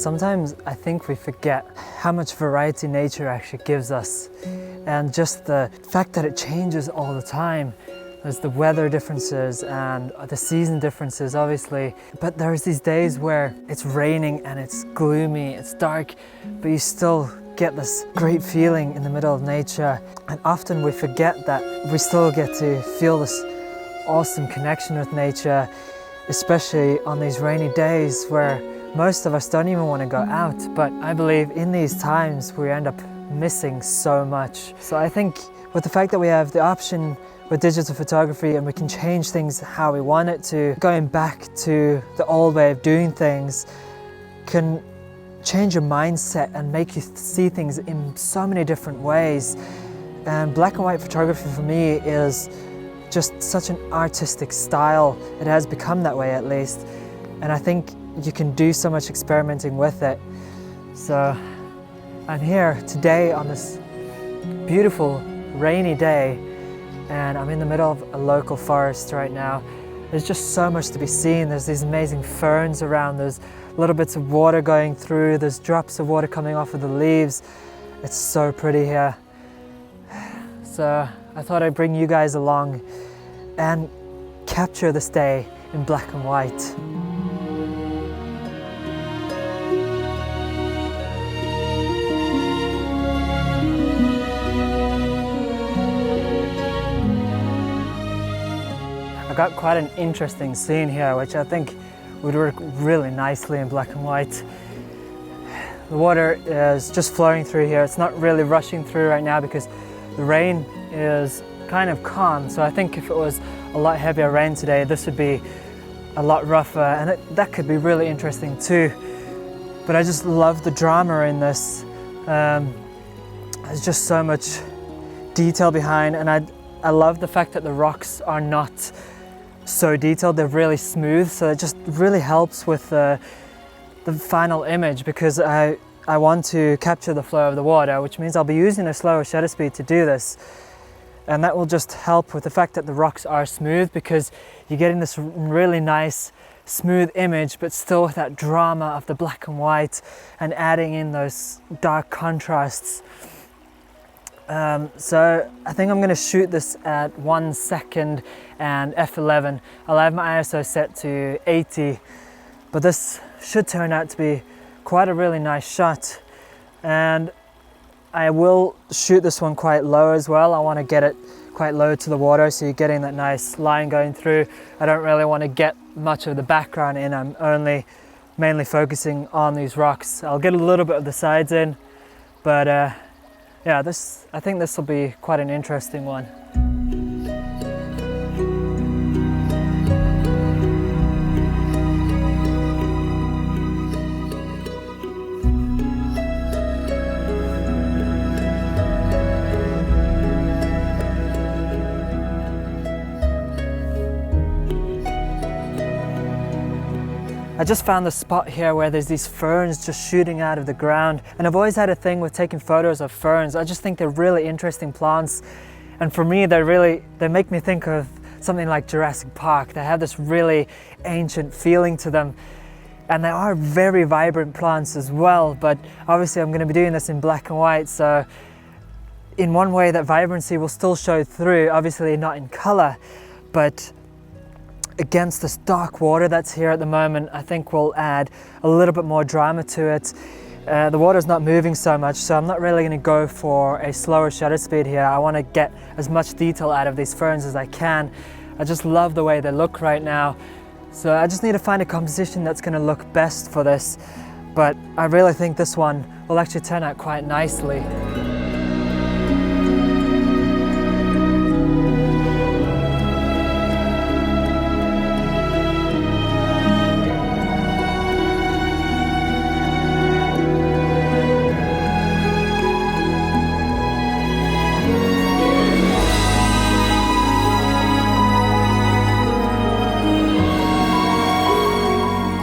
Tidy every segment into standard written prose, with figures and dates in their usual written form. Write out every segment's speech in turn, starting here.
Sometimes I think we forget how much variety nature actually gives us, and just the fact that it changes all the time. There's the weather differences and the season differences, obviously, but there's these days where it's raining and it's gloomy, it's dark, but you still get this great feeling in the middle of nature. And often we forget that we still get to feel this awesome connection with nature, especially on these rainy days where most of us don't even want to go out. But I believe in these times we end up missing so much. So I think with the fact that we have the option with digital photography and we can change things how we want it to, going back to the old way of doing things can change your mindset and make you see things in so many different ways. And black and white photography for me is just such an artistic style. It has become that way, at least. And I think you can do so much experimenting with it. So I'm here today on this beautiful rainy day, and I'm in the middle of a local forest right now. There's just so much to be seen. There's these amazing ferns around, there's little bits of water going through, there's drops of water coming off of the leaves. It's so pretty here. So I thought I'd bring you guys along and capture this day in black and white. Got quite an interesting scene here, which I think would work really nicely in black and white. The water is just flowing through here. It's not really rushing through right now because the rain is kind of calm. So I think if it was a lot heavier rain today, this would be a lot rougher, and that could be really interesting too. But I just love the drama in this. There's just so much detail behind, and I love the fact that the rocks are not so detailed, they're really smooth, so it just really helps with the final image, because I want to capture the flow of the water, which means I'll be using a slower shutter speed to do this. And that will just help with the fact that the rocks are smooth, because you're getting this really nice smooth image, but still with that drama of the black and white and adding in those dark contrasts. So I think I'm going to shoot this at 1 second and f11. I'll have my ISO set to 80, but this should turn out to be quite a really nice shot. And I will shoot this one quite low as well. I want to get it quite low to the water, so you're getting that nice line going through. I don't really want to get much of the background in. I'm only mainly focusing on these rocks. I'll get a little bit of the sides in, but yeah, I think this will be quite an interesting one. I just found the spot here where there's these ferns just shooting out of the ground. And I've always had a thing with taking photos of ferns. I just think they're really interesting plants. And for me, they make me think of something like Jurassic Park. They have this really ancient feeling to them. And they are very vibrant plants as well. But obviously I'm going to be doing this in black and white. So in one way, that vibrancy will still show through, obviously not in color, but against this dark water that's here at the moment, I think will add a little bit more drama to it. The water's not moving so much, so I'm not really going to go for a slower shutter speed here. I want to get as much detail out of these ferns as I can. I just love the way they look right now. So I just need to find a composition that's going to look best for this. But I really think this one will actually turn out quite nicely.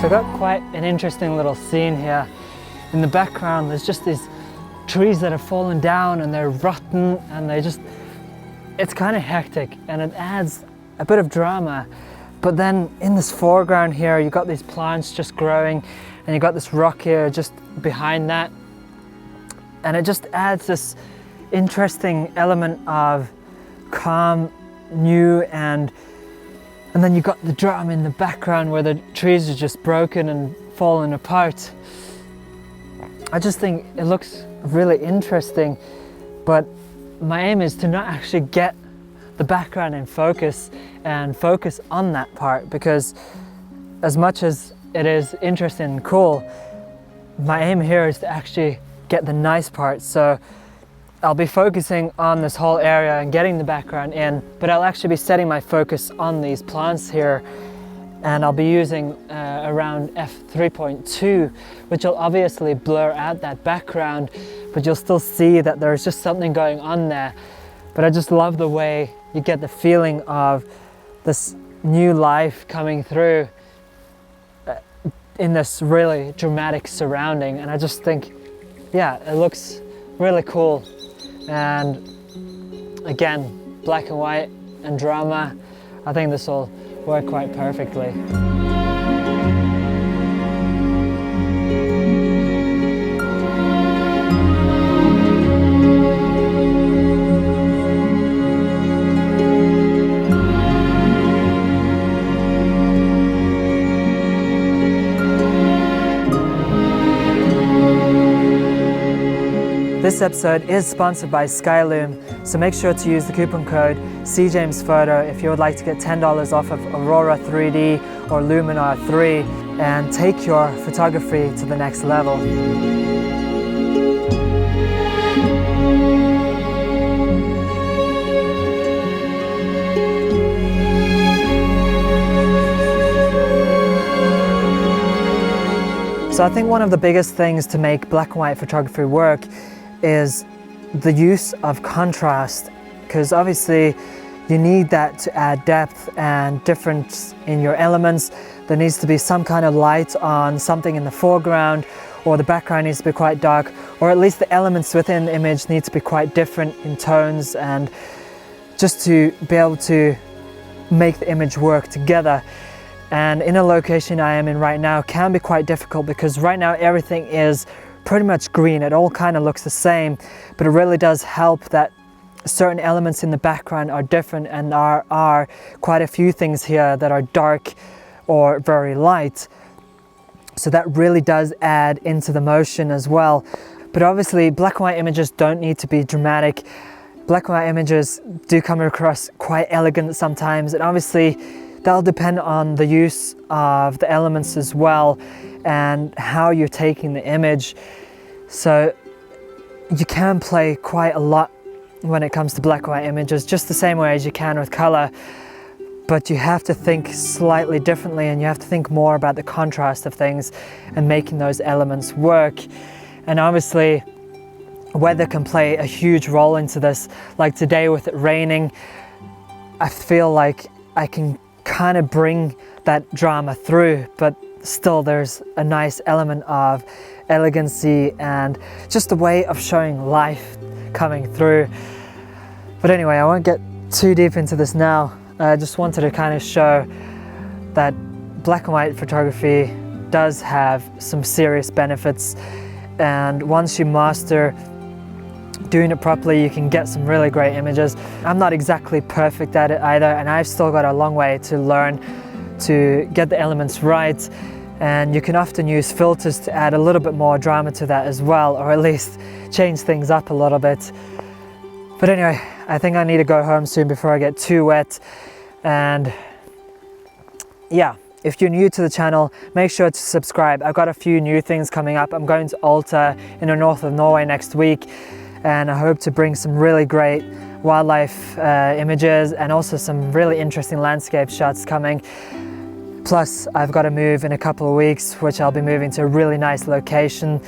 So I've got quite an interesting little scene here. In the background, there's just these trees that have fallen down and they're rotten, and it's kind of hectic, and it adds a bit of drama. But then in this foreground here, you got these plants just growing, and you got this rock here just behind that. And it just adds this interesting element of calm, new, and then you got the drum in the background where the trees are just broken and falling apart. I just think it looks really interesting, but my aim is to not actually get the background in focus and focus on that part, because as much as it is interesting and cool, my aim here is to actually get the nice parts. So I'll be focusing on this whole area and getting the background in, but I'll actually be setting my focus on these plants here, and I'll be using around f3.2, which will obviously blur out that background, but you'll still see that there's just something going on there. But I just love the way you get the feeling of this new life coming through in this really dramatic surrounding. And I just think, yeah, it looks really cool. And again, black and white and drama, I think this will work quite perfectly. This episode is sponsored by Skyloom, so make sure to use the coupon code CJamesPhoto if you would like to get $10 off of Aurora 3D or Luminar 3 and take your photography to the next level. So I think one of the biggest things to make black and white photography work is the use of contrast, because obviously you need that to add depth and difference in your elements. There needs to be some kind of light on something in the foreground, or the background needs to be quite dark, or at least the elements within the image need to be quite different in tones, and just to be able to make the image work together. And in a location I am in right now can be quite difficult, because right now everything is pretty much green. It all kind of looks the same, but it really does help that certain elements in the background are different, and there are quite a few things here that are dark or very light. So that really does add into the motion as well. But obviously black and white images don't need to be dramatic. Black and white images do come across quite elegant sometimes, and obviously that'll depend on the use of the elements as well and how you're taking the image. So you can play quite a lot when it comes to black and white images, just the same way as you can with color, but you have to think slightly differently, and you have to think more about the contrast of things and making those elements work. And obviously weather can play a huge role into this. Like today with it raining, I feel like I can kind of bring that drama through, but still there's a nice element of elegancy and just a way of showing life coming through. But anyway, I won't get too deep into this now. I just wanted to kind of show that black and white photography does have some serious benefits, and once you master doing it properly, you can get some really great images. I'm not exactly perfect at it either, and I've still got a long way to learn to get the elements right, and you can often use filters to add a little bit more drama to that as well, or at least change things up a little bit. But anyway, I think I need to go home soon before I get too wet. And yeah, if you're new to the channel, make sure to subscribe. I've got a few new things coming up. I'm going to Alta in the north of Norway next week, and I hope to bring some really great wildlife images and also some really interesting landscape shots coming. Plus, I've got to move in a couple of weeks, which I'll be moving to a really nice location.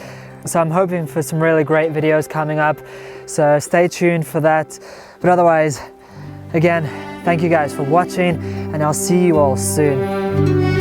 So I'm hoping for some really great videos coming up, so stay tuned for that. But otherwise, again, thank you guys for watching, and I'll see you all soon.